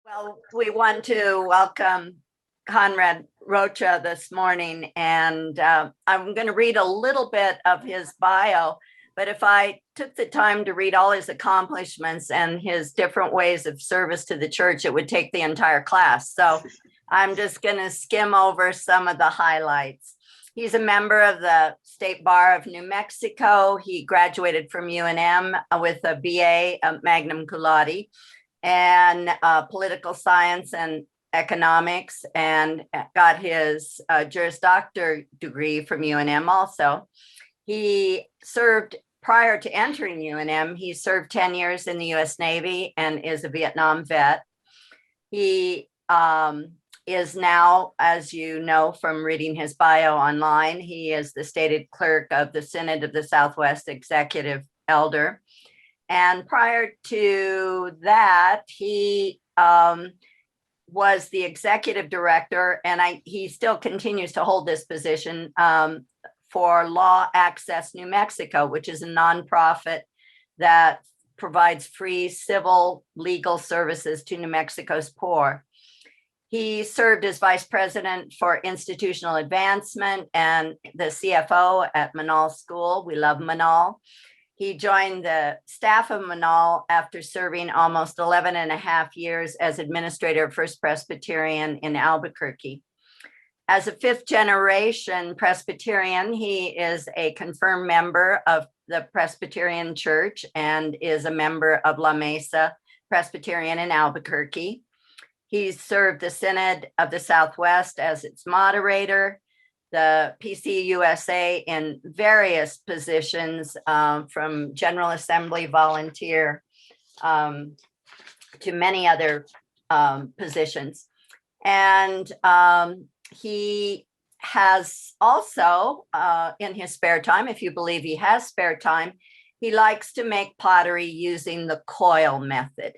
Well, we want to welcome Conrad Rocha this morning, and I'm going to read a little bit of his bio. But if I took the time to read all his accomplishments and his different ways of service to the church, it would take the entire class. So I'm just going to skim over some of the highlights. He's a member of the State Bar of New Mexico. He graduated from UNM with a BA, magna cum laude, and political science and economics, and got his Juris Doctor degree from UNM also. He served, prior to entering UNM, he served 10 years in the US Navy and is a Vietnam vet. He is now, as you know from reading his bio online, he is the stated clerk of the Synod of the Southwest, executive elder. And prior to that, he was the executive director, and he still continues to hold this position for Law Access New Mexico, which is a nonprofit that provides free civil legal services to New Mexico's poor. He served as vice president for institutional advancement and the CFO at Manal School. We love Manal. He joined the staff of Manal after serving almost 11 and a half years as administrator of First Presbyterian in Albuquerque. As a fifth generation Presbyterian, he is a confirmed member of the Presbyterian Church and is a member of La Mesa Presbyterian in Albuquerque. He's served the Synod of the Southwest as its moderator, the PCUSA in various positions, from General Assembly volunteer to many other positions. And he has also, in his spare time, if you believe he has spare time, he likes to make pottery using the coil method.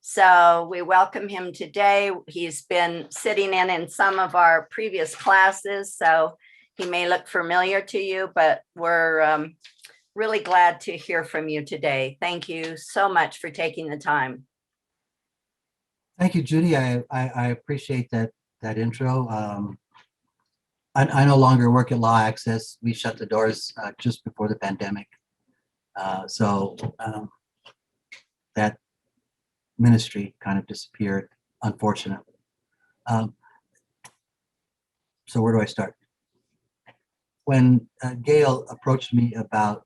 So we welcome him today. He's been sitting in some of our previous classes, so he may look familiar to you, but we're really glad to hear from you today. Thank you so much for taking the time. Thank you, Judy. I appreciate that intro. I no longer work at Law Access. We shut the doors just before the pandemic. So that ministry kind of disappeared, unfortunately. So where do I start? When Gail approached me about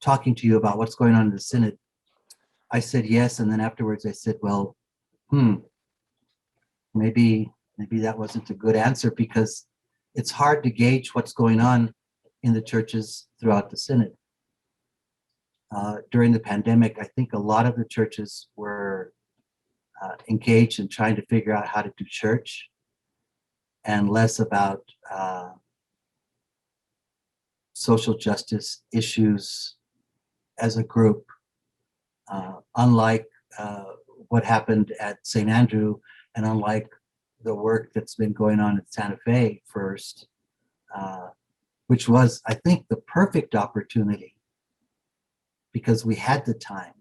talking to you about what's going on in the Synod, I said yes, and then afterwards I said, well, maybe that wasn't a good answer, because it's hard to gauge what's going on in the churches throughout the Synod. During the pandemic, I think a lot of the churches were engaged in trying to figure out how to do church, and less about social justice issues as a group, unlike what happened at St. Andrew, and unlike the work that's been going on at Santa Fe first, which was, I think, the perfect opportunity, because we had the time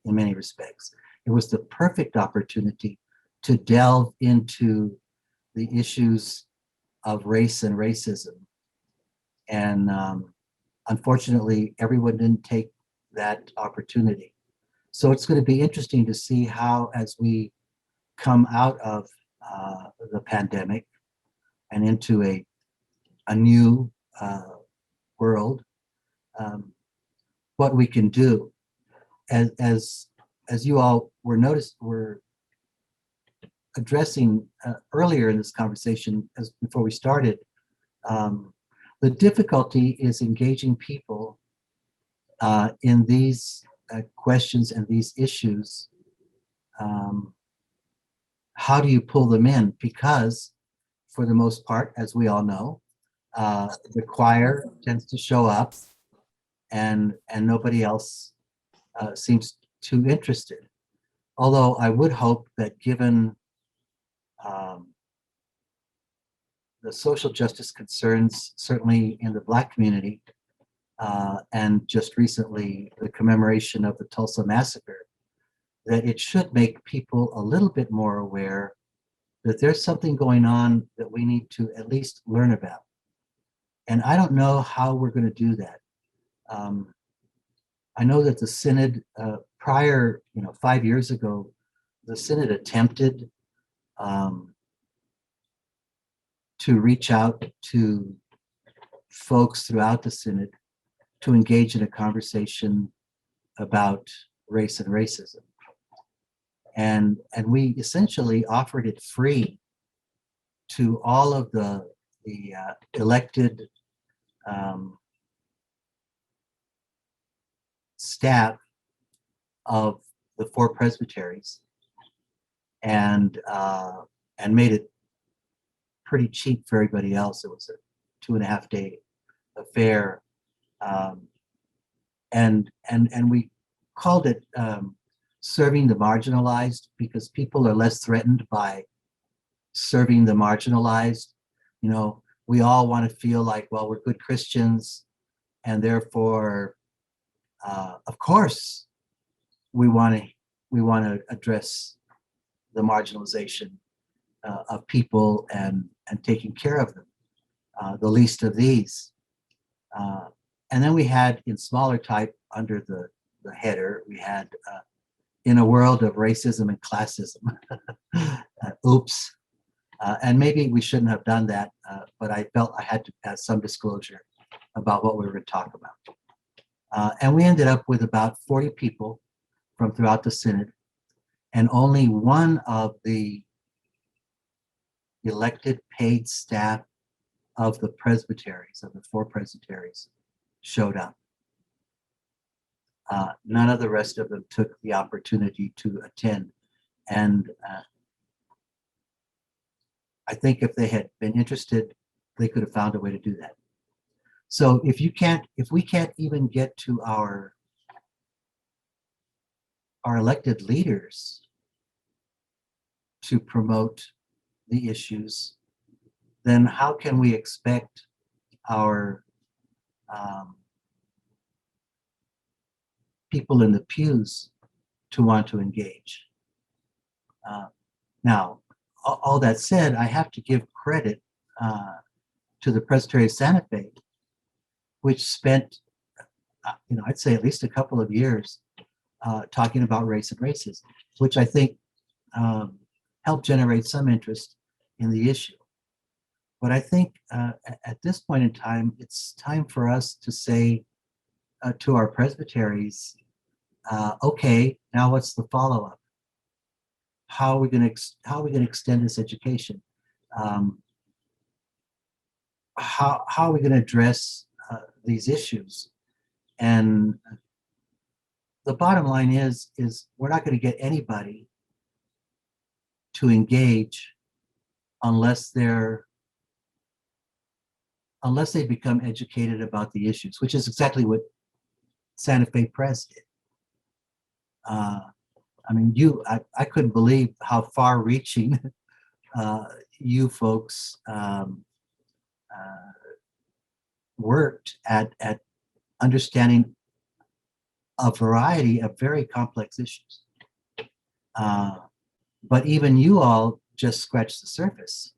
in many respects. It was the perfect opportunity to delve into the issues of race and racism. And unfortunately, everyone didn't take that opportunity. So it's going to be interesting to see how, as we come out of the pandemic and into a new world, what we can do. As you all were addressing earlier in this conversation, before we started, the difficulty is engaging people in these questions and these issues. How do you pull them in? Because for the most part, as we all know, the choir tends to show up, and nobody else seems too interested. Although I would hope that, given the social justice concerns, certainly in the Black community, and just recently the commemoration of the Tulsa massacre, that it should make people a little bit more aware that there's something going on that we need to at least learn about. And I don't know how we're going to do that. I know that the Synod prior, 5 years ago, the Synod attempted to reach out to folks throughout the Synod to engage in a conversation about race and racism. And we essentially offered it free to all of the elected staff of the 4 presbyteries, and made it pretty cheap for everybody else. It was a 2.5-day affair, and we called it serving the marginalized, because people are less threatened by serving the marginalized. We all want to feel like, well, we're good Christians, and therefore, of course, we want to address the marginalization of people and taking care of them, the least of these. And then we had, in smaller type under the header, we had in a world of racism and classism. Oops. And maybe we shouldn't have done that, but I felt I had to have some disclosure about what we were going to talk about. And we ended up with about 40 people from throughout the Synod, and only one of the elected paid staff of the presbyteries, of the 4 presbyteries, showed up. None of the rest of them took the opportunity to attend. And I think if they had been interested, they could have found a way to do that. So if we can't even get to our elected leaders to promote the issues, then how can we expect our people in the pews to want to engage? Now, all that said, I have to give credit to the Presbyterian of Santa Fe, which spent, I'd say at least a couple of years talking about race and racism, which I think helped generate some interest in the issue. But I think at this point in time, it's time for us to say to our presbyteries, okay, now what's the follow-up? How are we going to extend this education? How are we going to address these issues? And the bottom line is we're not going to get anybody to engage unless they become educated about the issues, which is exactly what Santa Fe Press did. I couldn't believe how far-reaching you folks worked at understanding a variety of very complex issues. But even you all just scratched the surface,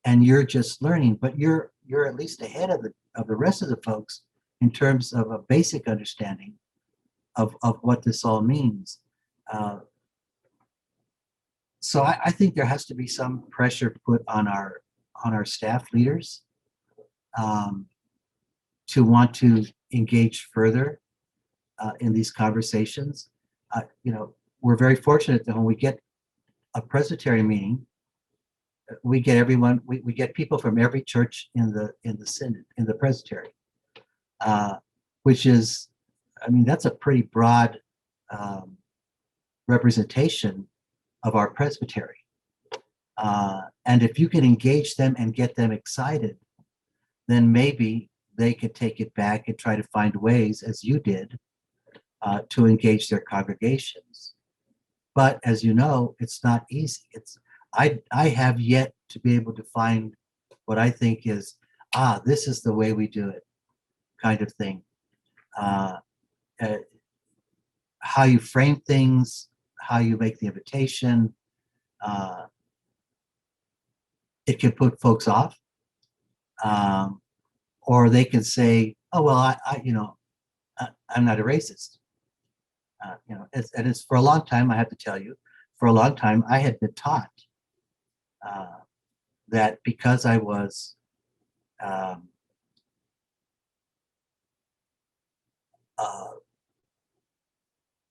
and you're just learning. But you're at least ahead of the rest of the folks in terms of a basic understanding of what this all means. So I think there has to be some pressure put on our staff leaders to want to engage further in these conversations. We're very fortunate that when we get a Presbyterian meeting, we get everyone. We get people from every church in the Synod, in the Presbytery, which is, that's a pretty broad representation of our presbytery. And if you can engage them and get them excited, then maybe they could take it back and try to find ways, as you did, to engage their congregations. But as you know, it's not easy. I have yet to be able to find what I think is, this is the way we do it, kind of thing. how you frame things, how you make the invitation. It can put folks off, or they can say, "Oh well, I'm not a racist." And it's for a long time. I have to tell you, for a long time, I had been taught that because I was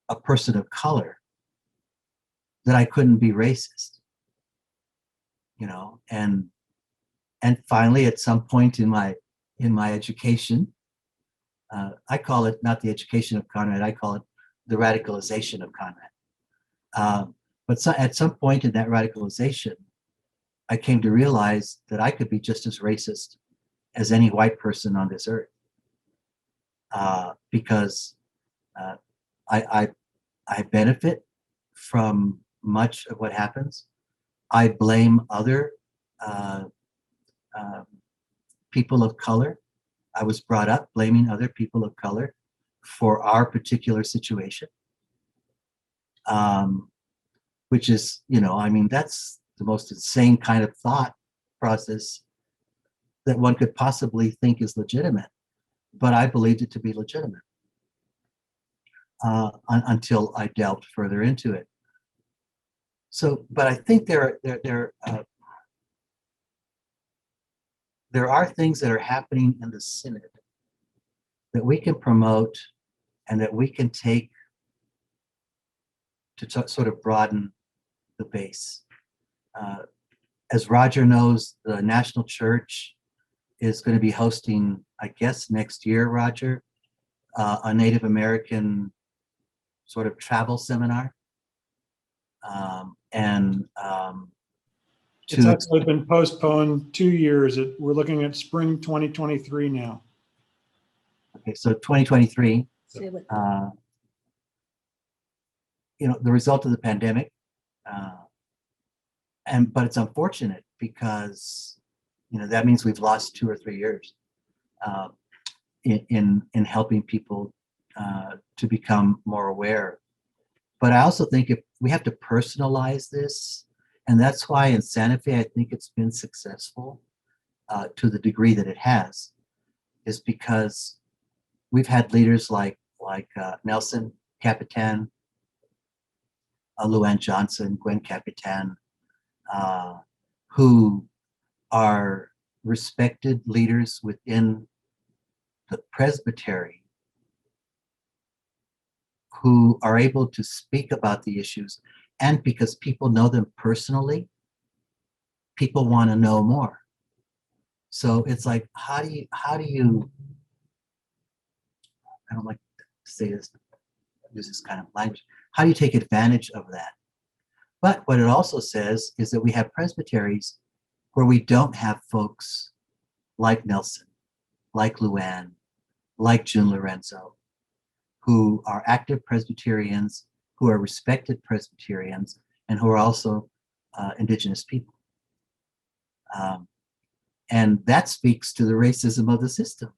a person of color, that I couldn't be racist. And finally, at some point in my education, I call it not the education of Conrad, I call it the radicalization of Conrad. At some point in that radicalization, I came to realize that I could be just as racist as any white person on this earth, because I benefit from much of what happens. I blame other people of color. I was brought up blaming other people of color for our particular situation, which is, that's the most insane kind of thought process that one could possibly think is legitimate. But I believed it to be legitimate until I delved further into it. So, but I think there are things that are happening in the Synod that we can promote and that we can take to sort of broaden the base. As Roger knows, the National Church is going to be hosting, I guess next year, Roger, a Native American sort of travel seminar. It's actually been postponed 2 years. We're looking at spring 2023 now. Okay, so 2023, the result of the pandemic, but it's unfortunate because that means we've lost 2 or 3 years in helping people to become more aware. But I also think if we have to personalize this, and that's why in Santa Fe I think it's been successful to the degree that it has, is because we've had leaders like Nelson Capitan, Luann Johnson, Gwen Capitan, who are respected leaders within the presbytery, who are able to speak about the issues, and because people know them personally, people want to know more. So it's like, how do you I don't like to say this, use this kind of language, how do you take advantage of that? But what it also says is that we have presbyteries where we don't have folks like Nelson, like Luann, like June Lorenzo, who are active Presbyterians, who are respected Presbyterians, and who are also Indigenous people. And that speaks to the racism of the system,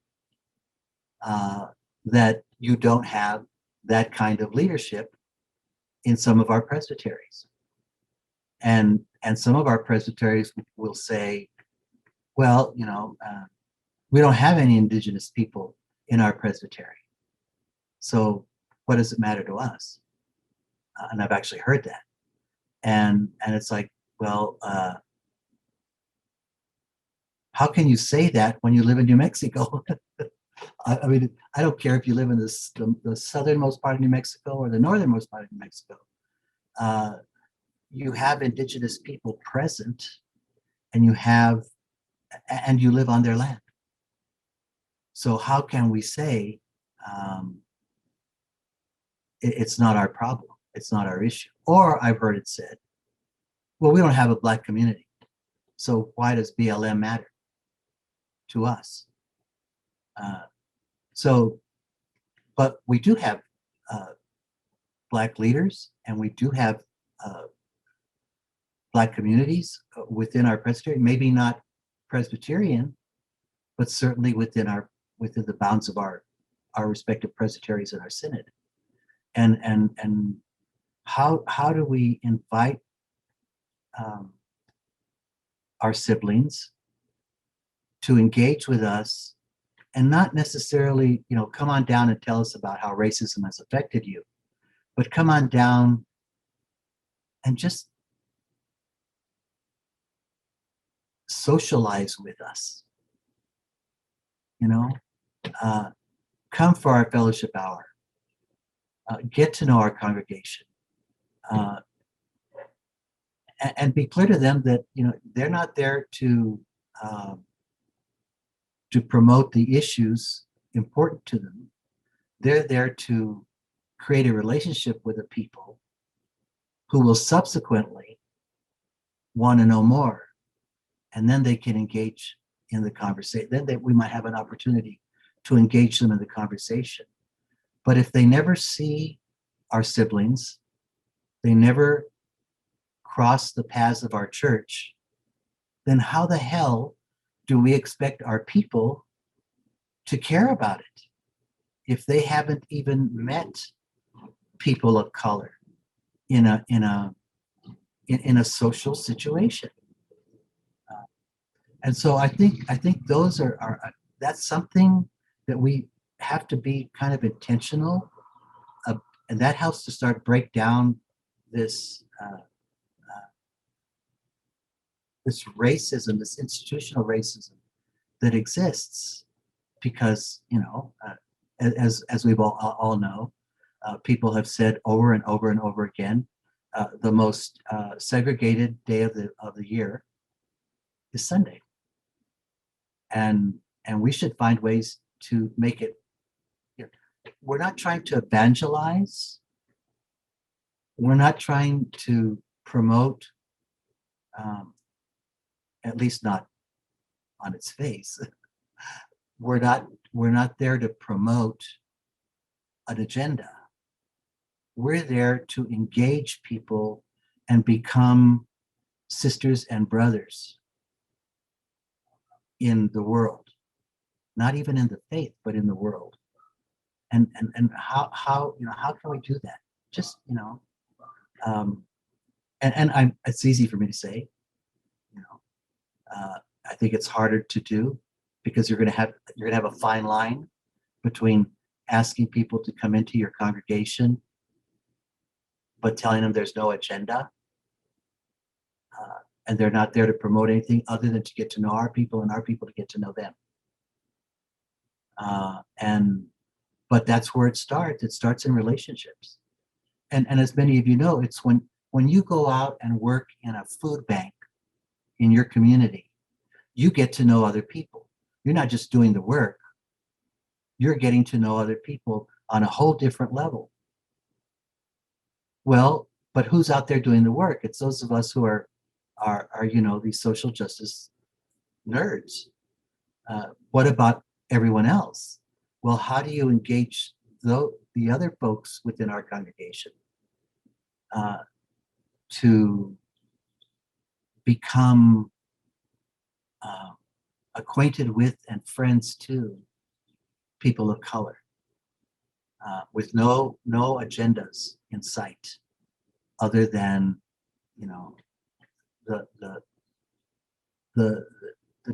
that you don't have that kind of leadership in some of our presbyteries. And some of our presbyteries will say, well, we don't have any Indigenous people in our presbytery, so what does it matter to us? And I've actually heard that. And it's like, well, how can you say that when you live in New Mexico? I mean, I don't care if you live in the southernmost part of New Mexico or the northernmost part of New Mexico. You have Indigenous people present, and you live on their land. So how can we say it's not our problem, it's not our issue? Or I've heard it said, well, we don't have a Black community, so why does BLM matter to us? But we do have Black leaders, and we do have Black communities within our presbytery, maybe not Presbyterian, but certainly within the bounds of our respective presbyteries and our synod. and how do we invite our siblings to engage with us, and not necessarily, come on down and tell us about how racism has affected you, but come on down and just socialize with us, come for our fellowship hour, get to know our congregation, and be clear to them that they're not there to promote the issues important to them. They're there to create a relationship with the people who will subsequently want to know more, and then they can engage in the conversation. Then we might have an opportunity to engage them in the conversation. But if they never see our siblings, they never cross the paths of our church, then how the hell do we expect our people to care about it if they haven't even met people of color in a social situation? And so I think those are that's something that we have to be kind of intentional, and that helps to start break down this this racism, this institutional racism that exists, because as we've all know, people have said over and over and over again, the most segregated day of the year is Sunday, and we should find ways to make it. We're not trying to evangelize. We're not trying to promote, at least not on its face. We're not there to promote an agenda. We're there to engage people and become sisters and brothers in the world, not even in the faith, but in the world. And how can we do that? Just it's easy for me to say. I think it's harder to do, because you're gonna have a fine line between asking people to come into your congregation but telling them there's no agenda, and they're not there to promote anything other than to get to know our people and our people to get to know them. But that's where it starts. It starts in relationships. And as many of you know, it's when you go out and work in a food bank in your community, you get to know other people. You're not just doing the work. You're getting to know other people on a whole different level. Well, but who's out there doing the work? It's those of us who are these social justice nerds. What about everyone else? Well, how do you engage the other folks within our congregation to become acquainted with and friends to people of color, with no agendas in sight, other than the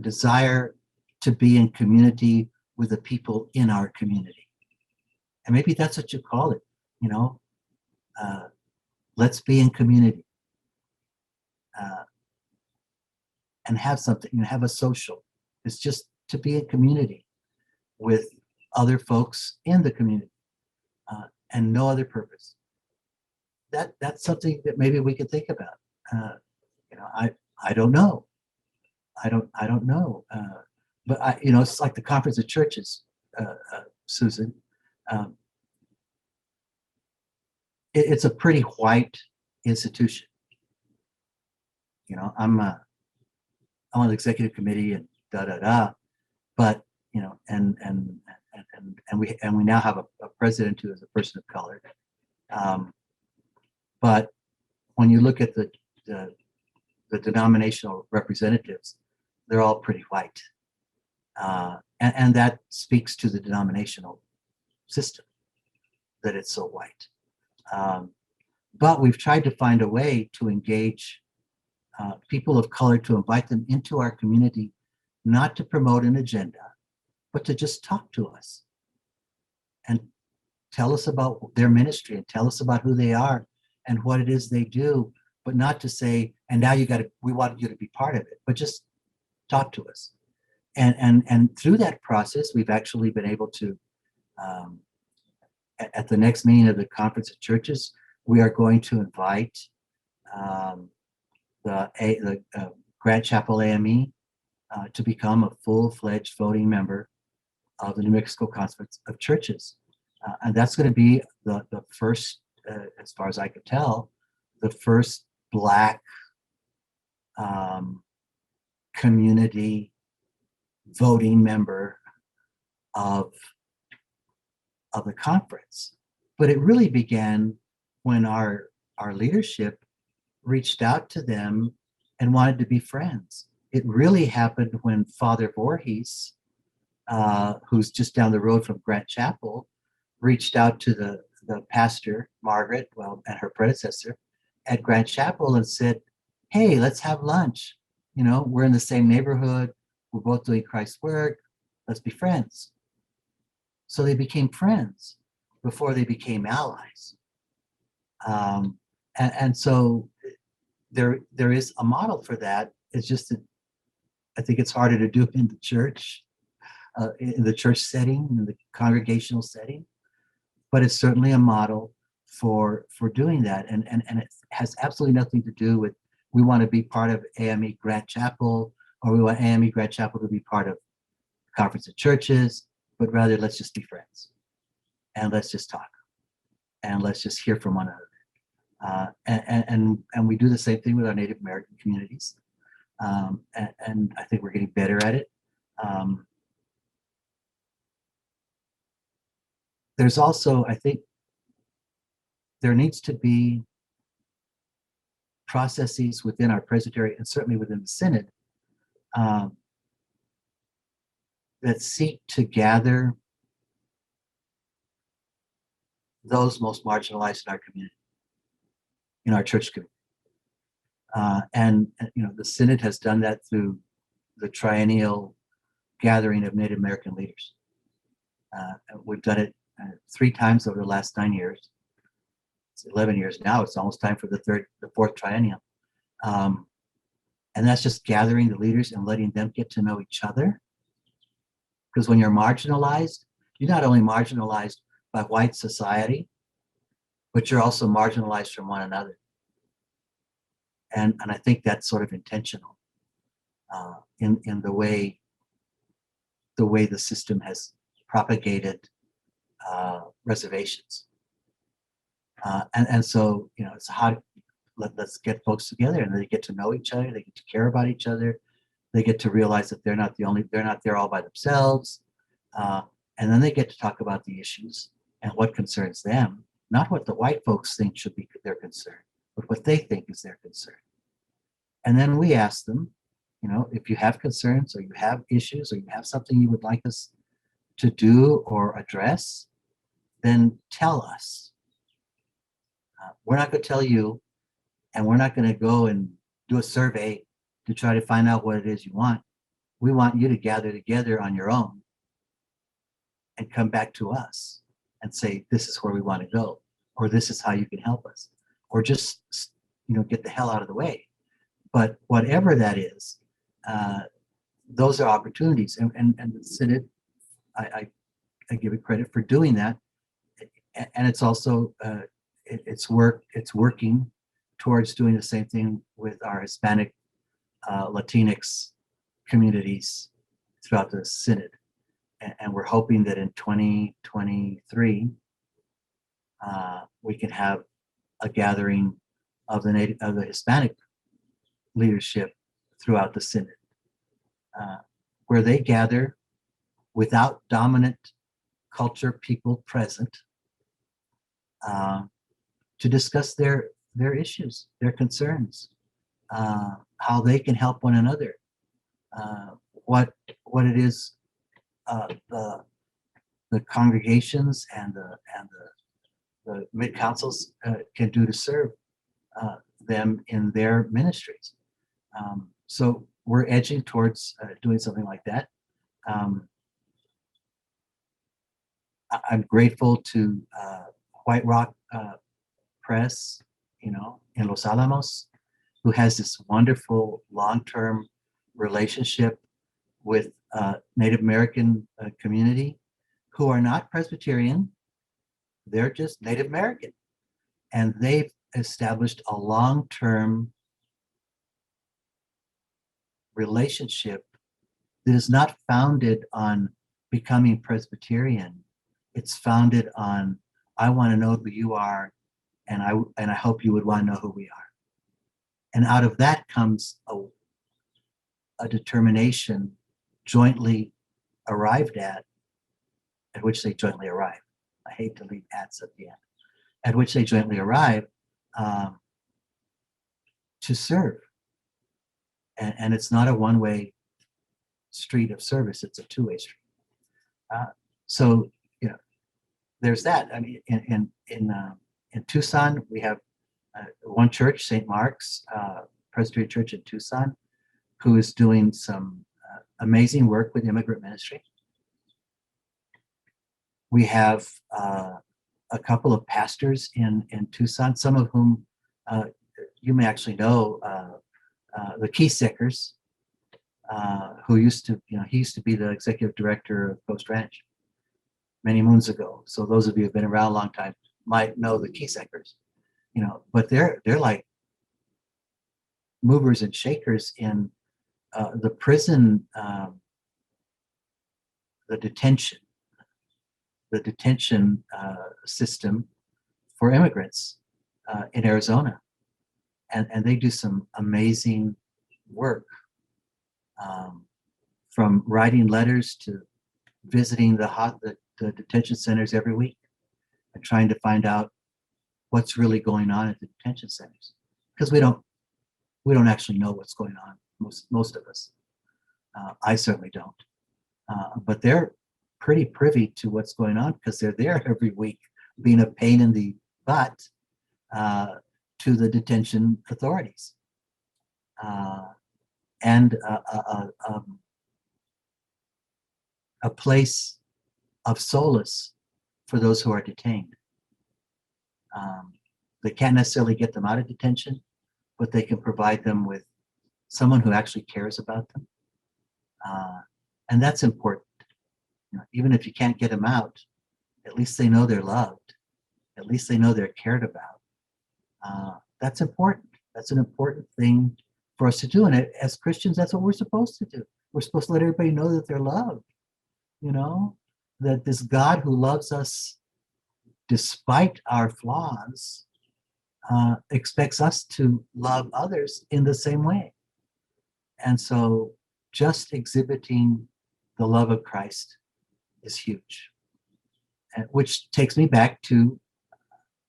desire to be in community with the people in our community. And maybe that's what you call it, let's be in community, and have something, have a social. It's just to be in community with other folks in the community, and no other purpose. That's something that maybe we could think about. I don't know. I don't know. But it's like the Conference of Churches, Susan. It's a pretty white institution. I'm on the executive committee and but and we now have a president who is a person of color. But when you look at the denominational representatives, they're all pretty white. And that speaks to the denominational system, that it's so white. But we've tried to find a way to engage people of color, to invite them into our community, not to promote an agenda, but to just talk to us and tell us about their ministry and tell us about who they are and what it is they do, but not to say, and now we want you to be part of it, but just talk to us. And through that process, we've actually been able to, at the next meeting of the Conference of Churches, we are going to invite the Grant Chapel AME to become a full-fledged voting member of the New Mexico Conference of Churches. And that's going to be the first, as far as I could tell, the first Black community voting member of the conference. But it really began when our leadership reached out to them and wanted to be friends. It really happened when Father Voorhees, who's just down the road from Grant Chapel, reached out to the pastor, Margaret, and her predecessor at Grant Chapel and said, hey, let's have lunch. We're in the same neighborhood. We're both doing Christ's work. Let's be friends. So they became friends before they became allies. And so there is a model for that. It's just that I think it's harder to do in the church setting, in the congregational setting. But it's certainly a model for doing that. And it has absolutely nothing to do with we want to be part of AME Grant Chapel, or we want AME Grant Chapel to be part of Conference of Churches, but rather let's just be friends and let's just talk and let's just hear from one another. And we do the same thing with our Native American communities. And I think we're getting better at it. There's also, I think, there needs to be processes within our Presbyterian and certainly within the Synod that seek to gather those most marginalized in our community, in our church community. And the Synod has done that through the triennial gathering of Native American leaders. We've done it 3 times over the last 9 years. It's 11 years now. It's almost time for the 4th triennial. And that's just gathering the leaders and letting them get to know each other. Because when you're marginalized, you're not only marginalized by white society, but you're also marginalized from one another. And I think that's sort of intentional in the way the system has propagated reservations. And so, it's how let's get folks together and they get to know each other, they get to care about each other, they get to realize that they're not there all by themselves. And then they get to talk about the issues and what concerns them, not what the white folks think should be their concern, but what they think is their concern. And then we ask them, if you have concerns or you have issues or you have something you would like us to do or address, then tell us. We're not going to tell you, and we're not going to go and do a survey to try to find out what it is you want. We want you to gather together on your own and come back to us and say, this is where we want to go, or this is how you can help us, or just, get the hell out of the way. But whatever that is, those are opportunities. And the Synod, I give it credit for doing that. And it's also, it's working towards doing the same thing with our Hispanic, Latinx communities throughout the Synod. And we're hoping that in 2023, we can have a gathering of the Hispanic leadership throughout the Synod, where they gather without dominant culture people present to discuss their issues, their concerns, how they can help one another, what it is the congregations and the the mid councils can do to serve them in their ministries. So we're edging towards doing something like that. I'm grateful to White Rock Press, in Los Alamos, who has this wonderful long-term relationship with Native American community who are not Presbyterian. They're just Native American. And they've established a long-term relationship that is not founded on becoming Presbyterian. It's founded on, I want to know who you are, and I hope you would want to know who we are. And out of that comes a determination jointly arrived at which they jointly arrive. I hate to leave ats at the end. At which they jointly arrive to serve. And it's not a one-way street of service, it's a two-way street. So, there's that. I mean, in Tucson, we have one church, St. Mark's Presbyterian Church in Tucson, who is doing some amazing work with immigrant ministry. We have a couple of pastors in Tucson, some of whom you may actually know, the Keysighters, who used to, he used to be the executive director of Coast Ranch many moons ago. So those of you who've been around a long time might know the Keysighters, but they're like movers and shakers in the prison, the detention system for immigrants in Arizona. And they do some amazing work, from writing letters to visiting the detention centers every week and trying to find out what's really going on at the detention centers, because we don't actually know what's going on, most of us. I certainly don't, but they're pretty privy to what's going on because they're there every week, being a pain in the butt to the detention authorities, and a place of solace for those who are detained. They can't necessarily get them out of detention, but they can provide them with someone who actually cares about them. And that's important. Even if you can't get them out, at least they know they're loved. At least they know they're cared about. That's important. That's an important thing for us to do. And as Christians, that's what we're supposed to do. We're supposed to let everybody know that they're loved. That this God who loves us despite our flaws expects us to love others in the same way. And so just exhibiting the love of Christ is huge. And which takes me back to,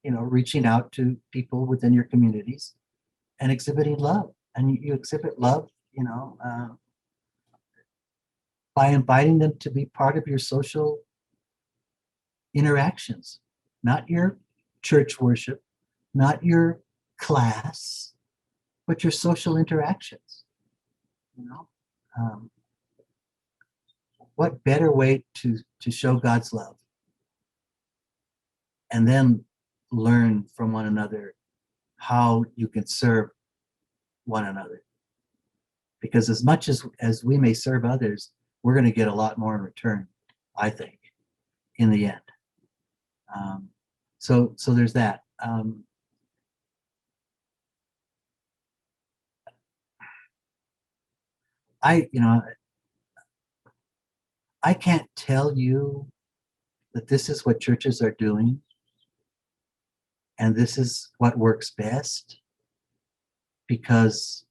reaching out to people within your communities and exhibiting love. And you exhibit love, by inviting them to be part of your social interactions, not your church worship, not your class, but your social interactions. What better way to show God's love and then learn from one another how you can serve one another? Because as much as we may serve others, we're going to get a lot more in return, I think, in the end. So there's that. I can't tell you that this is what churches are doing and this is what works best, because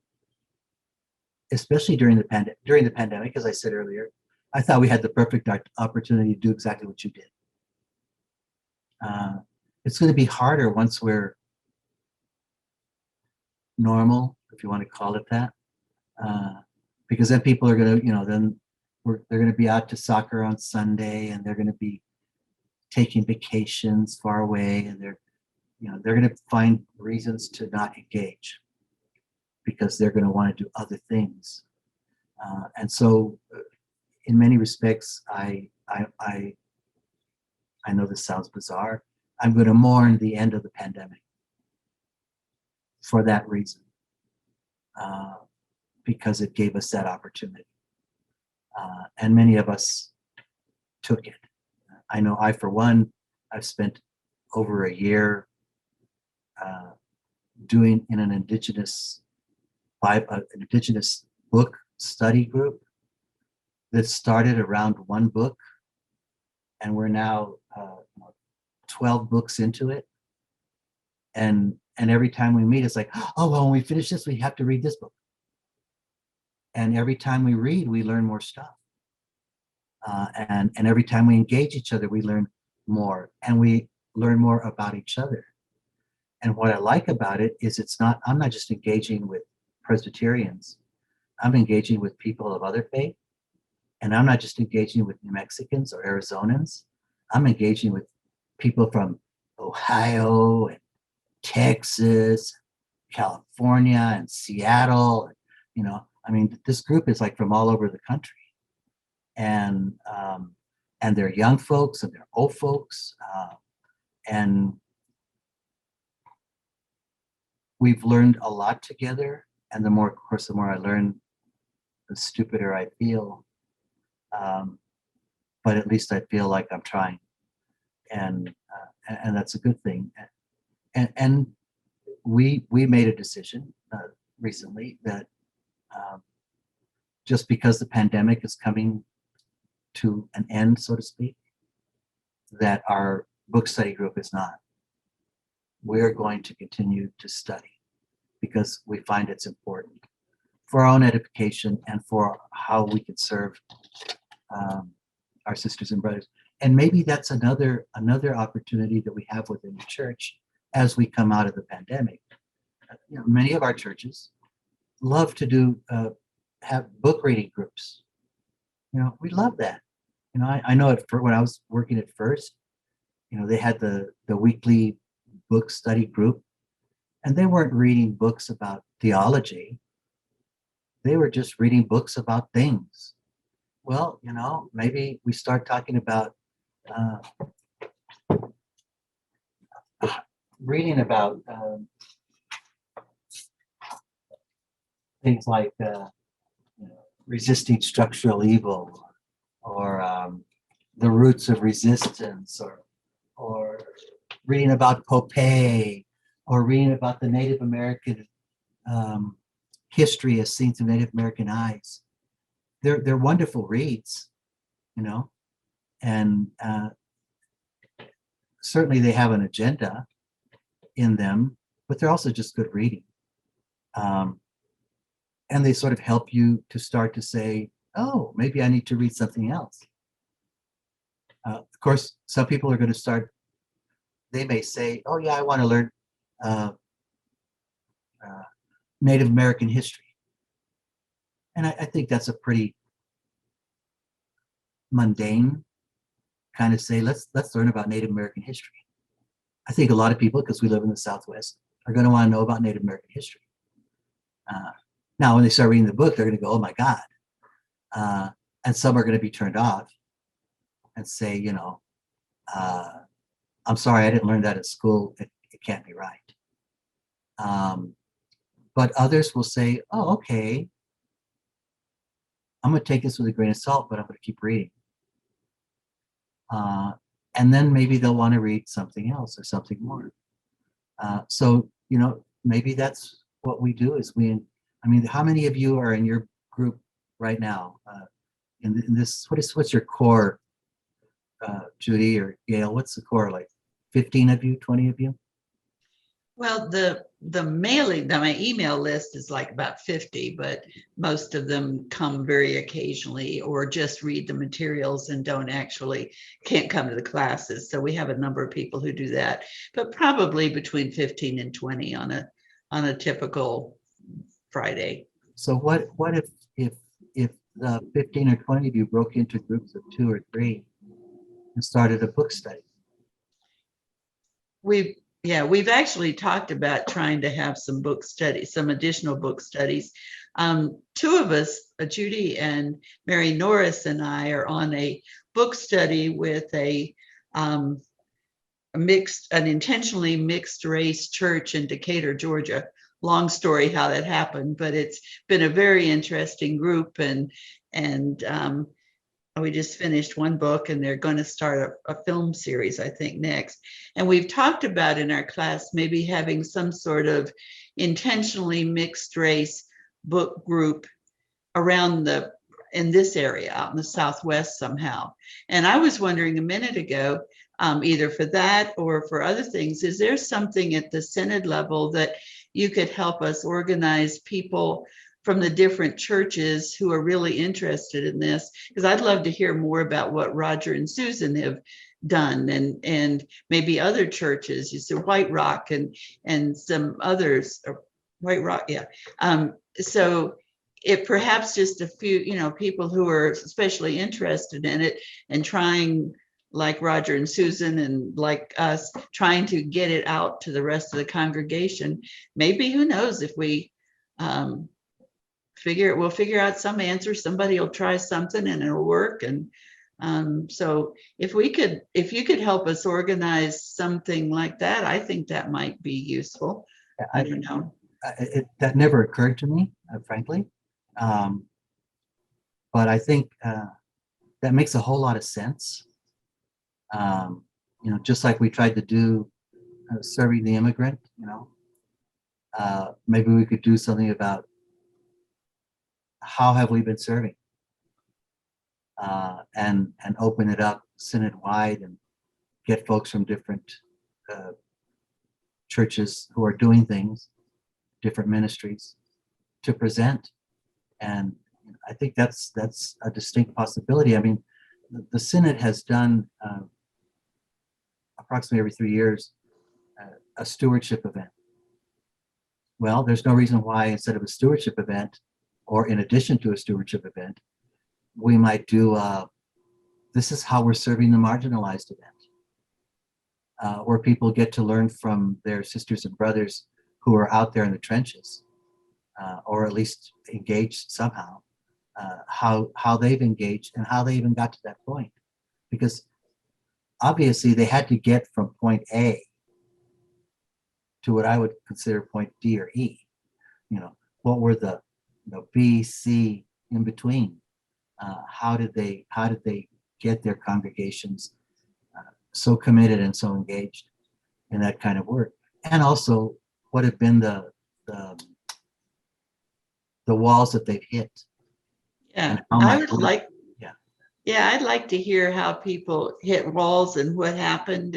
especially during the pandemic, as I said earlier, I thought we had the perfect opportunity to do exactly what you did. It's going to be harder once we're normal, if you want to call it that, because then people are going to, they're going to be out to soccer on Sunday, and they're going to be taking vacations far away, and they're going to find reasons to not engage because they're going to want to do other things. And so, in many respects, I know this sounds bizarre. I'm going to mourn the end of the pandemic for that reason, because it gave us that opportunity. And many of us took it. I know I, for one, I've spent over a year doing in an indigenous book study group that started around one book, and we're now 12 books into it. And every time we meet, it's like, oh, well, when we finish this, we have to read this book. And every time we read, we learn more stuff. And every time we engage each other, we learn more, and we learn more about each other. And what I like about it is I'm not just engaging with Presbyterians, I'm engaging with people of other faith. And I'm not just engaging with New Mexicans or Arizonans, I'm engaging with people from Ohio and Texas, California and Seattle. I mean, this group is like from all over the country. And they're young folks and they're old folks. And we've learned a lot together. And the more I learn, the stupider I feel. But at least I feel like I'm trying. And that's a good thing. And we made a decision recently that just because the pandemic is coming to an end, so to speak, that our book study group is not. We're going to continue to study because we find it's important for our own edification and for how we can serve our sisters and brothers. And maybe that's another opportunity that we have within the church as we come out of the pandemic. Many of our churches love to have book reading groups. We love that. I know when I was working at First, they had the weekly book study group, and they weren't reading books about theology. They were just reading books about things. Well, maybe we start talking about reading about things like resisting structural evil, or the roots of resistance, or reading about Popeye, or reading about the Native American history as seen through Native American eyes. They're wonderful reads, and certainly they have an agenda in them, but they're also just good reading. And they sort of help you to start to say, oh, maybe I need to read something else. Of course, some people are going to start, they may say, oh yeah, I want to learn Native American history. And I think that's a pretty mundane kind of say, let's learn about Native American history. I think a lot of people, because we live in the Southwest, are going to want to know about Native American history. Now, when they start reading the book, they're going to go, oh my God. And some are going to be turned off and say, I'm sorry, I didn't learn that at school. It can't be right. But others will say, oh, okay, I'm going to take this with a grain of salt, but I'm going to keep reading. And then maybe they'll want to read something else or something more. So, maybe that's what we do is how many of you are in your group right now? In this, what's your core, Judy or Gail? What's the core, like 15 of you, 20 of you? Well, the my email list is like about 50, but most of them come very occasionally or just read the materials and can't come to the classes. So we have a number of people who do that, but probably between 15 and 20 on a typical Friday. So what if the 15 or 20 of you broke into groups of 2 or 3 and started a book study? we've actually talked about trying to have some book studies, some additional book studies. Two of us, Judy and Mary Norris and I, are on a book study with an intentionally mixed race church in Decatur, Georgia. Long story how that happened, but it's been a very interesting group, and we just finished one book, and they're going to start a film series, I think, next. And we've talked about in our class maybe having some sort of intentionally mixed race book group around in this area out in the Southwest somehow. And I was wondering a minute ago, either for that or for other things, is there something at the Synod level that you could help us organize people from the different churches who are really interested in this? Because I'd love to hear more about what Roger and Susan have done, and maybe other churches. You said White Rock and some others, or White Rock, yeah. So it perhaps just a few, people who are especially interested in it and trying, like Roger and Susan and like us, trying to get it out to the rest of the congregation. Maybe, who knows, if we we'll figure out some answer, somebody will try something and it'll work. And so if you could help us organize something like that, I think that might be useful. I don't know. That never occurred to me, frankly. But I think that makes a whole lot of sense. Just like we tried to do serving the immigrant, maybe we could do something about how have we been serving, and open it up Synod wide and get folks from different churches who are doing things, different ministries, to present. And I think that's a distinct possibility. I mean, the Synod has done approximately every 3 years a stewardship event. Well, there's no reason why instead of a stewardship event, or in addition to a stewardship event, we might do this is how we're serving the marginalized event, where people get to learn from their sisters and brothers who are out there in the trenches, or at least engaged somehow, how they've engaged and how they even got to that point. Because obviously they had to get from point A to what I would consider point D or E. What were the B, C in between? How did they get their congregations so committed and so engaged in that kind of work? And also, what have been the walls that they've hit? Yeah, I'd like to hear how people hit walls and what happened,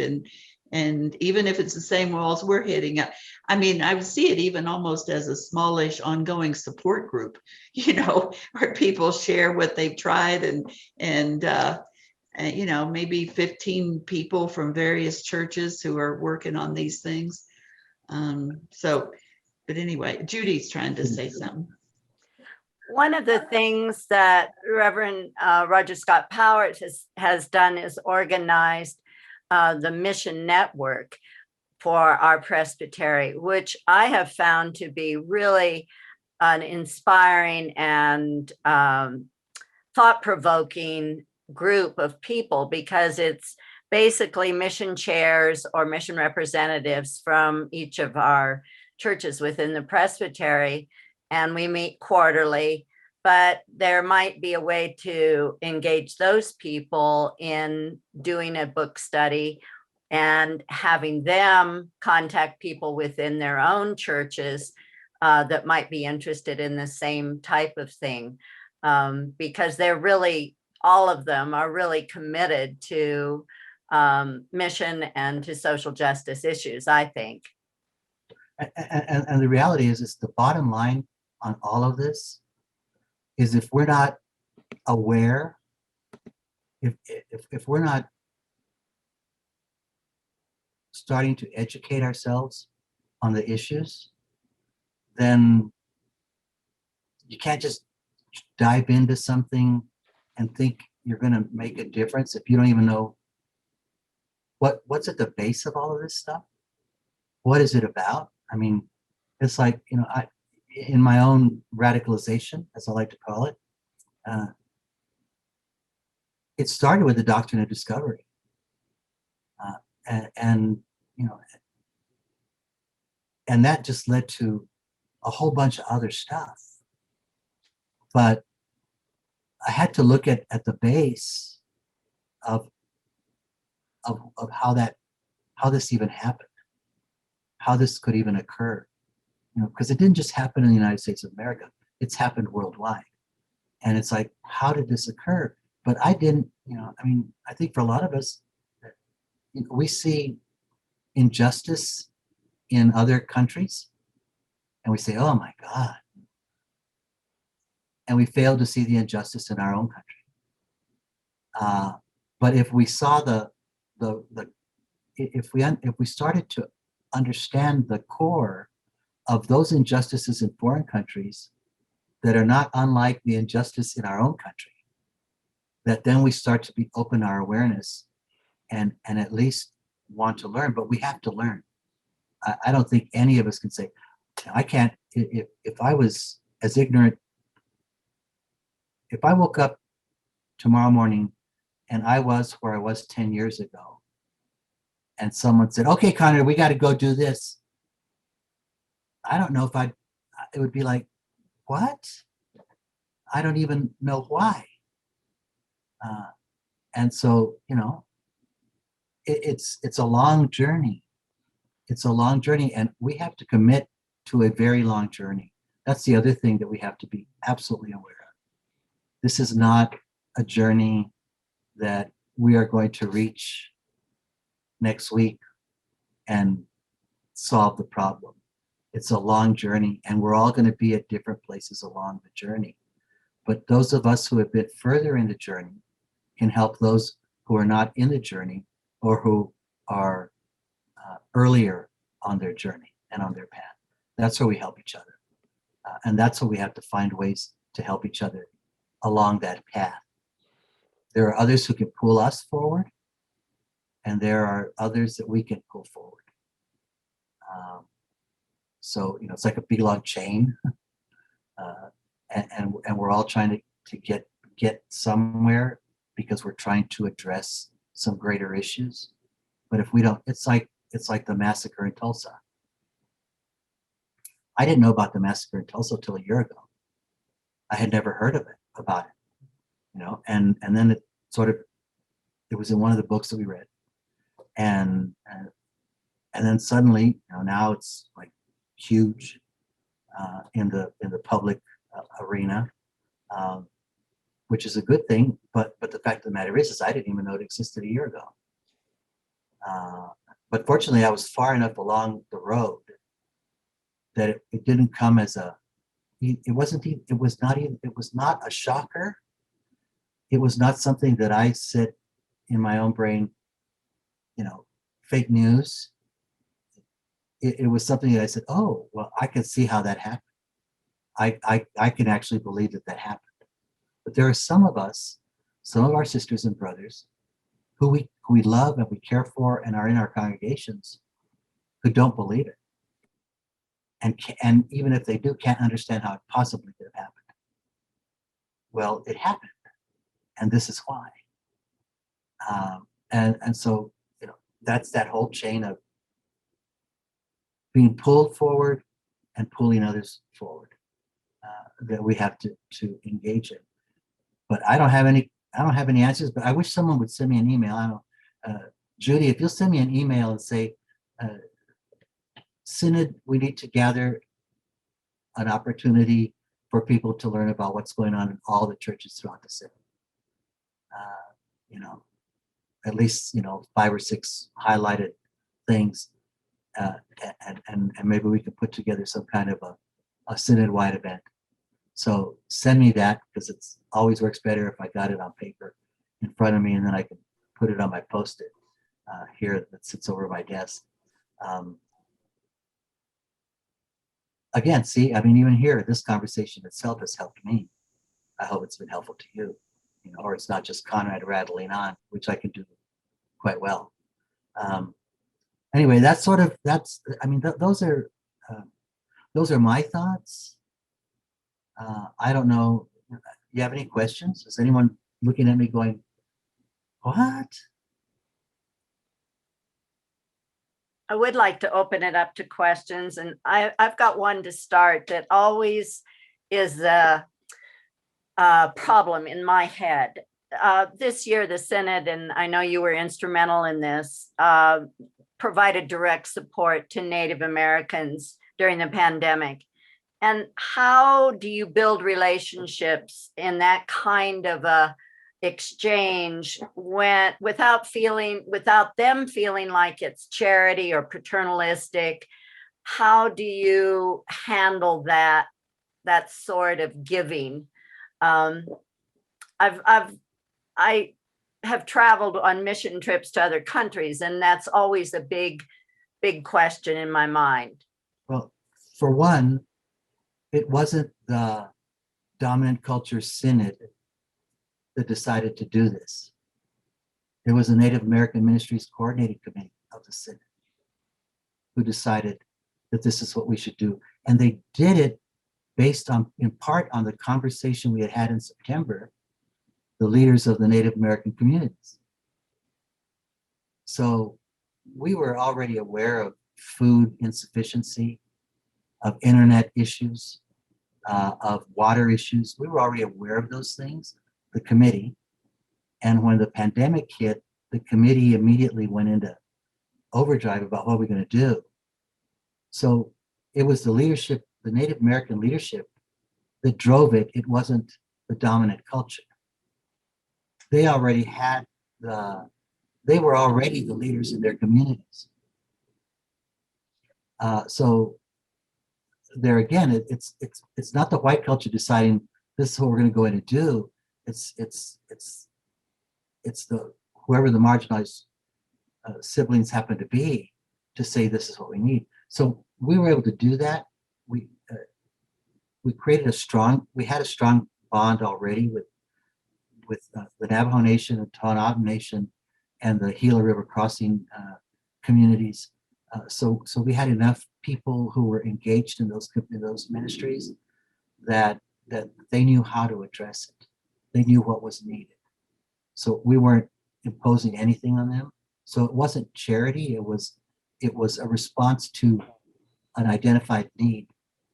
and even if it's the same walls we're hitting. I mean, I would see it even almost as a smallish ongoing support group, where people share what they've tried, and maybe 15 people from various churches who are working on these things. But anyway, Judy's trying to say something. One of the things that Reverend Roger Scott Powers has done is organized the mission network for our presbytery, which I have found to be really an inspiring and thought-provoking group of people, because it's basically mission chairs or mission representatives from each of our churches within the presbytery, and we meet quarterly. But there might be a way to engage those people in doing a book study and having them contact people within their own churches that might be interested in the same type of thing, because they're really, all of them are really committed to mission and to social justice issues, I think. And the reality is the bottom line on all of this is, if we're not aware, if we're not starting to educate ourselves on the issues, then you can't just dive into something and think you're going to make a difference if you don't even know what's at the base of all of this stuff. what is it about? I mean, it's like, you know, in my own radicalization, as I like to call it, it started with the doctrine of discovery. And, you know, and that just led to a whole bunch of other stuff. But I had to look at the base of how this even happened, how this could even occur, you know, because it didn't just happen in the United States of America, it's happened worldwide. And it's like, how did this occur? But I didn't, you know, I mean, I think for a lot of us, you know, we see injustice in other countries and we say, oh my God. And we fail to see the injustice in our own country. But if we saw if we started to understand the core of those injustices in foreign countries that are not unlike the injustice in our own country, that then we start to open our awareness and at least want to learn. But we have to learn. I don't think any of us can say, I can't, if I was as ignorant, if I woke up tomorrow morning and I was where I was 10 years ago, and someone said, okay, Connor, we got to go do this. I don't know if it would be like, what? I don't even know why. And so, you know, it's a long journey. It's a long journey, and we have to commit to a very long journey. That's the other thing that we have to be absolutely aware of. This is not a journey that we are going to reach next week and solve the problem. It's a long journey, and we're all going to be at different places along the journey. But those of us who have been further in the journey can help those who are not in the journey or who are earlier on their journey and on their path. That's where we help each other. And that's where we have to find ways to help each other along that path. There are others who can pull us forward, and there are others that we can pull forward. So, you know, it's like a big long chain, and we're all trying to get somewhere because we're trying to address some greater issues. But if we don't, it's like the massacre in Tulsa. I didn't know about the massacre in Tulsa till a year ago. I had never heard about it, you know, and then it was in one of the books that we read, and then suddenly, you know, now it's like huge in the public arena, which is a good thing. But the fact of the matter is I didn't even know it existed a year ago. But fortunately, I was far enough along the road that it didn't come as it was not a shocker. It was not something that I said in my own brain, you know, fake news. It was something that I said, oh, well, I can see how that happened. I can actually believe that happened. But there are some of us, some of our sisters and brothers, who we love and we care for and are in our congregations, who don't believe it. And even if they do, can't understand how it possibly could have happened. Well, it happened, and this is why. And so, you know, that's that whole chain of being pulled forward and pulling others forward that we have to engage in. But I don't have any answers. But I wish someone would send me an email. I don't. Judy, if you'll send me an email and say, Synod, we need to gather an opportunity for people to learn about what's going on in all the churches throughout the Synod. You know, at least, you know, 5 or 6 highlighted things, and maybe we could put together some kind of a Synod-wide event. So send me that, because it always works better if I got it on paper in front of me, and then I can put it on my Post-it here that sits over my desk. Again, see, I mean, even here, this conversation itself has helped me. I hope it's been helpful to you, you know, or it's not just Conrad rattling on, which I can do quite well. And anyway, that's, I mean, those are my thoughts. I don't know. You have any questions? Is anyone looking at me going, what? I would like to open it up to questions, and I've got one to start that always is a problem in my head. This year, the Synod, and I know you were instrumental in this, provided direct support to Native Americans during the pandemic. And how do you build relationships in that kind of a exchange without them feeling like it's charity or paternalistic? How do you handle that sort of giving? I have traveled on mission trips to other countries, and that's always a big question in my mind. Well, for one, it wasn't the dominant culture synod that decided to do this. It was the Native American Ministries Coordinating Committee of the synod who decided that this is what we should do. And they did it based on, in part, on the conversation we had had in September, the leaders of the Native American communities. So we were already aware of food insufficiency, of internet issues, of water issues. We were already aware of those things, the committee. And when the pandemic hit, the committee immediately went into overdrive about what we're going to do. So it was the leadership, the Native American leadership, that drove it. It wasn't the dominant culture. They already had they were already the leaders in their communities. So there again, it's not the white culture deciding this is what we're going to go in and do. It's the whoever the marginalized siblings happen to be to say this is what we need. So we were able to do that. We created we had a strong bond already with the Navajo Nation and Tohono Nation and the Gila River Crossing communities. So we had enough people who were engaged in those ministries that they knew how to address it. They knew what was needed. So we weren't imposing anything on them. So it wasn't charity. It was a response to an identified need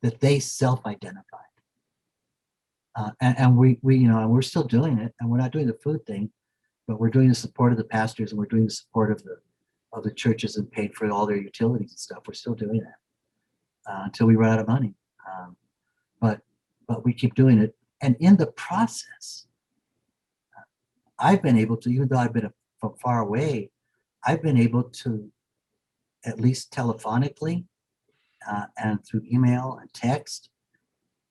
that they self-identified. And we and we're still doing it, and we're not doing the food thing, but we're doing the support of the pastors, and we're doing the support of the churches and paid for all their utilities and stuff. We're still doing that until we run out of money. But we keep doing it, and in the process, I've been able to, even though I've been from far away, I've been able to, at least telephonically and through email and text,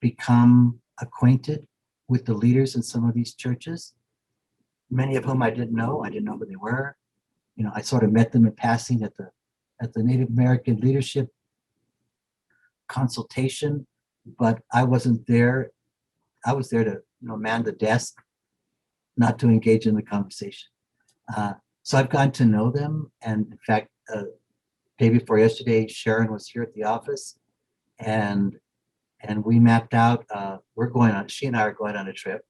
become acquainted with the leaders in some of these churches, many of whom I didn't know. I didn't know who they were. I sort of met them in passing at the Native American leadership consultation, but I wasn't there. I was there to man the desk, not to engage in the conversation. So I've gotten to know them, and in fact, day before yesterday, Sharon was here at the office, and we mapped out. She and I are going on a trip,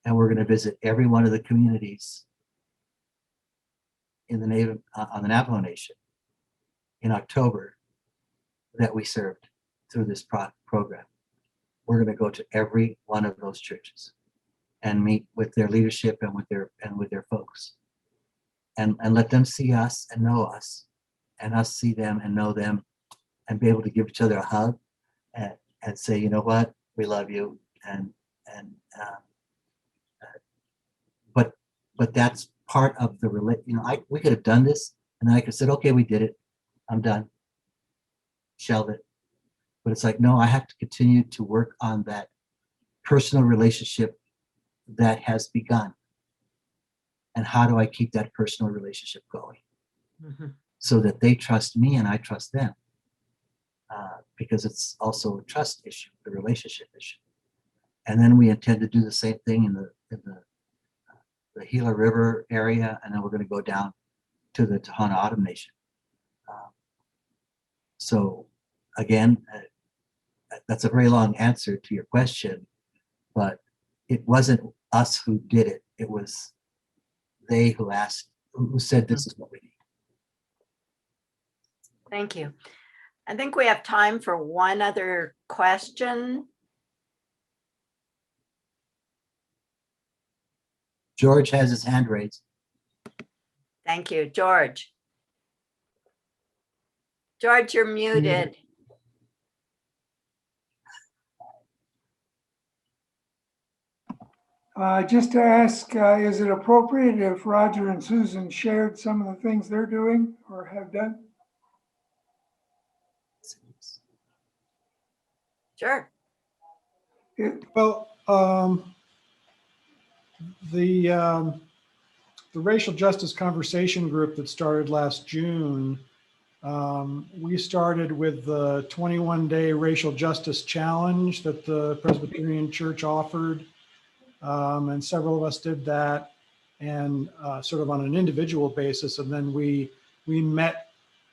and we're going to visit every one of the communities in on the Navajo Nation in October that we served through this program. We're going to go to every one of those churches and meet with their leadership and with their folks, and let them see us and know us, and us see them and know them, and be able to give each other a hug and say, you know what, we love you, but that's part of the we could have done this, and then I could have said, okay, we did it, I'm done, shelve it. But it's like, no, I have to continue to work on that personal relationship that has begun. And how do I keep that personal relationship going? Mm-hmm. So that they trust me and I trust them. Because it's also a trust issue, the relationship issue. And then we intend to do the same thing in the Gila River area, and then we're going to go down to the Tohono Nation. So again, that's a very long answer to your question, but it wasn't us who did it. It was they who asked, who said this is what we need. Thank you. I think we have time for one other question. George has his hand raised. Thank you, George. George, you're muted. Just to ask, is it appropriate if Roger and Susan shared some of the things they're doing or have done? Sure. Well, the racial justice conversation group that started last June, we started with the 21-day racial justice challenge that the Presbyterian Church offered. And several of us did that, and sort of on an individual basis. And then we met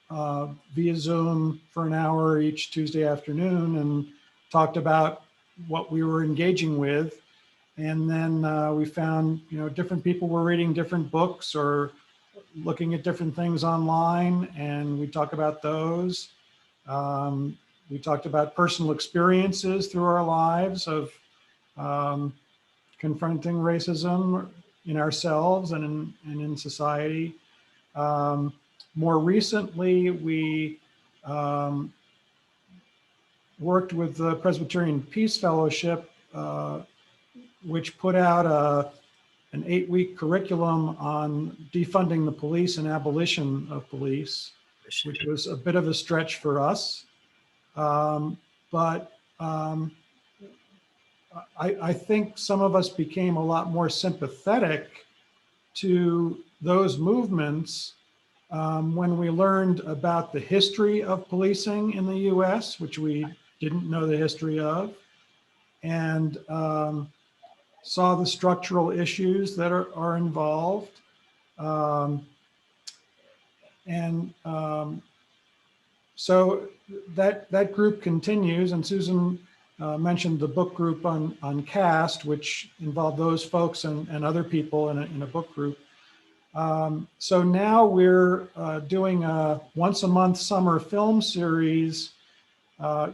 via Zoom for an hour each Tuesday afternoon and talked about what we were engaging with. And then we found, different people were reading different books or looking at different things online, and we talked about those. We talked about personal experiences through our lives of confronting racism in ourselves and in society. More recently, we worked with the Presbyterian Peace Fellowship, which put out an 8-week curriculum on defunding the police and abolition of police, which was a bit of a stretch for us. But I think some of us became a lot more sympathetic to those movements when we learned about the history of policing in the US, which we didn't know the history of, and saw the structural issues that are involved. So that group continues, and Susan mentioned the book group on CAST, which involved those folks and other people in a book group. So now we're doing a once-a-month summer film series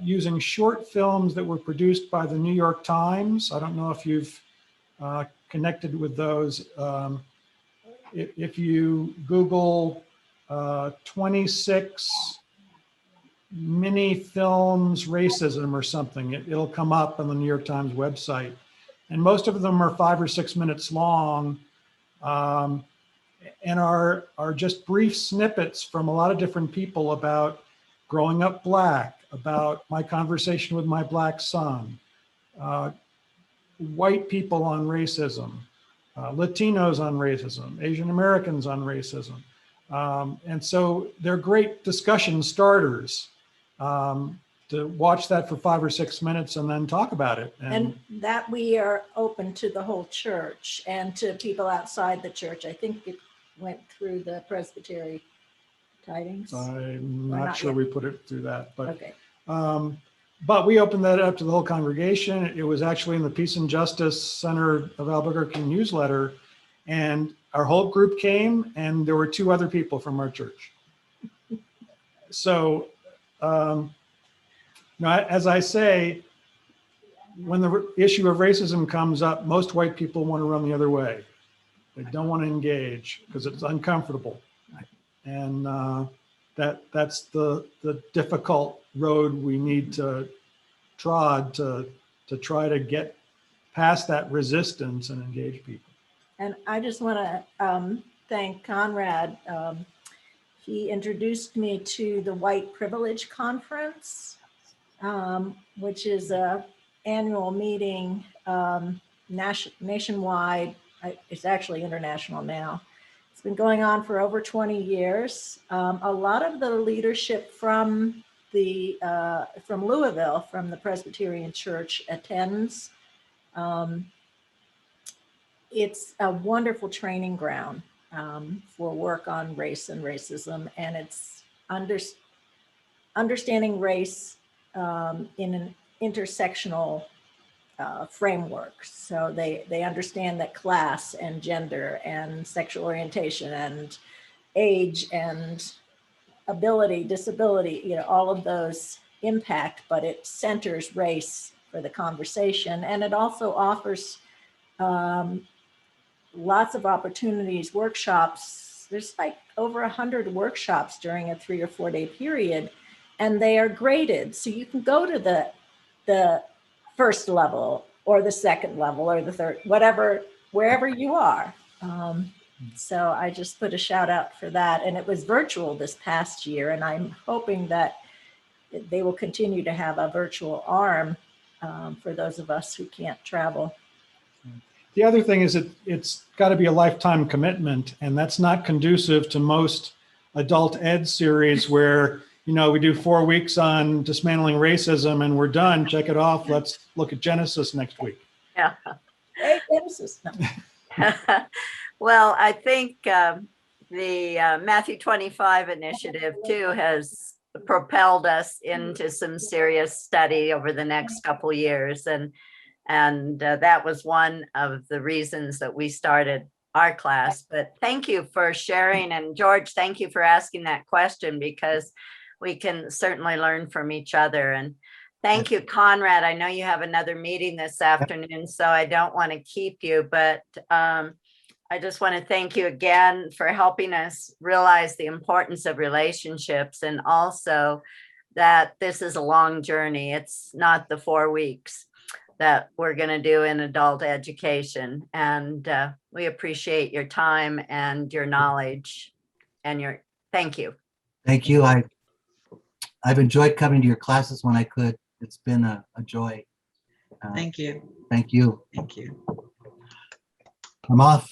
using short films that were produced by the New York Times. I don't know if you've connected with those. If you Google 26 mini films racism or something, it'll come up on the New York Times website. And most of them are 5 or 6 minutes long, and are just brief snippets from a lot of different people about growing up Black, about my conversation with my Black son, white people on racism, Latinos on racism, Asian Americans on racism. And so they're great discussion starters to watch that for 5 or 6 minutes and then talk about it. And that we are open to the whole church and to people outside the church. I think it went through the Presbyterian Tidings. I'm Or not not sure yet. we put it through that, but Okay. but we opened that up to the whole congregation. It was actually in the Peace and Justice Center of Albuquerque newsletter, and our whole group came, and there were 2 other people from our church. So, as I say, when the issue of racism comes up, most white people want to run the other way. They don't want to engage because it's uncomfortable, and that's the difficult road we need to trod to try to get past that resistance and engage people. And I just want to thank Conrad. He introduced me to the White Privilege Conference, which is a annual meeting nationwide. It's actually international now. It's been going on for over 20 years. A lot of the leadership from Louisville, from the Presbyterian Church, attends. It's a wonderful training ground for work on race and racism, and it's understanding race in an intersectional framework. So they understand that class and gender and sexual orientation and age and ability, disability, all of those impact, but it centers race for the conversation. And it also offers lots of opportunities, workshops. There's like over 100 workshops during a 3 or 4 day period, and they are graded. So you can go to the first level or the second level or the third, wherever you are. So I just put a shout out for that. And it was virtual this past year, and I'm hoping that they will continue to have a virtual arm for those of us who can't travel. The other thing is it's got to be a lifetime commitment, and that's not conducive to most adult ed series where, we do 4 weeks on dismantling racism and we're done, check it off. Let's look at Genesis next week. Yeah. Hey, Genesis. No. Well, I think the Matthew 25 initiative too has propelled us into some serious study over the next couple of years. And that was one of the reasons that we started our class. But thank you for sharing. And George, thank you for asking that question, because we can certainly learn from each other. And thank you, Conrad. I know you have another meeting this afternoon, so I don't want to keep you, but I just want to thank you again for helping us realize the importance of relationships, and also that this is a long journey. It's not the 4 weeks that we're going to do in adult education. And we appreciate your time and your knowledge and thank you. Thank you. I've enjoyed coming to your classes when I could. It's been a joy. Thank you. Thank you. Thank you. I'm off.